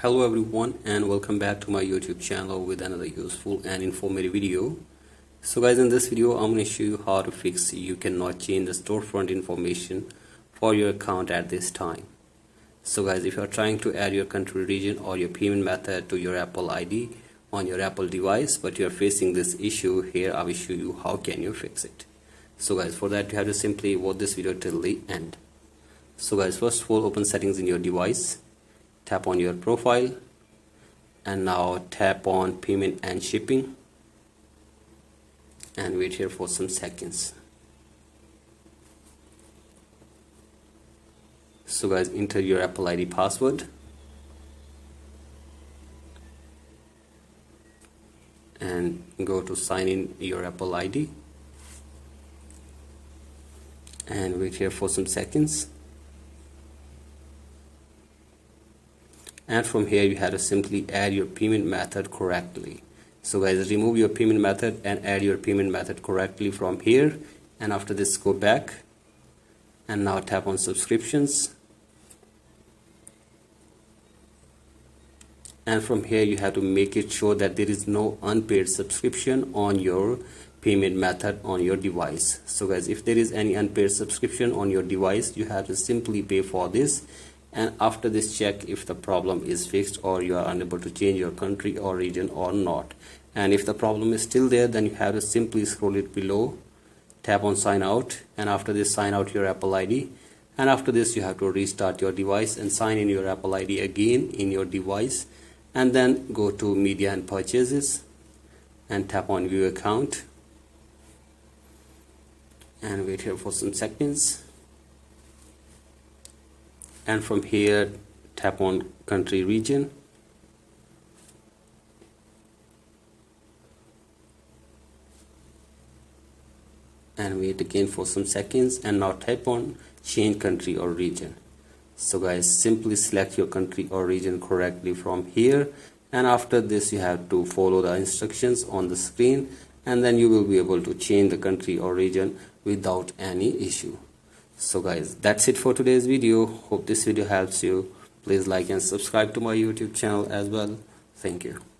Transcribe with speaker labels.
Speaker 1: Hello everyone and welcome back to my YouTube channel with another useful and informative video. So guys, in this video I'm going to show you how to fix you cannot change the storefront information for your account at this time. So guys, if you are trying to add your country, region or your payment method to your Apple ID on your Apple device but you are facing this issue, here I will show you how can you fix it. So guys, for that you have to simply watch this video till the end. So guys, first of all, open settings in your device, tap on your profile and now tap on payment and shipping and wait here for some seconds. So guys, enter your Apple ID password and go to sign in your Apple ID and wait here for some seconds. And from here you have to simply add your payment method correctly. So guys, remove your payment method and add your payment method correctly from here, and after this go back and now tap on subscriptions, and from here you have to make it sure that there is no unpaid subscription on your payment method on your device. So guys, if there is any unpaid subscription on your device, you have to simply pay for this, and after this check if the problem is fixed or you are unable to change your country or region or not. And if the problem is still there, then you have to simply scroll it below, tap on sign out, and after this sign out your Apple ID, and after this you have to restart your device and sign in your Apple ID again in your device, and then go to media and purchases and tap on view account and wait here for some seconds. And from here tap on country, region, and wait again for some seconds, and now tap on change country or region. So guys, simply select your country or region correctly from here, and after this you have to follow the instructions on the screen, and then you will be able to change the country or region without any issue. So guys, that's it for today's video. Hope this video helps you. Please like and subscribe to my YouTube channel as well. Thank you.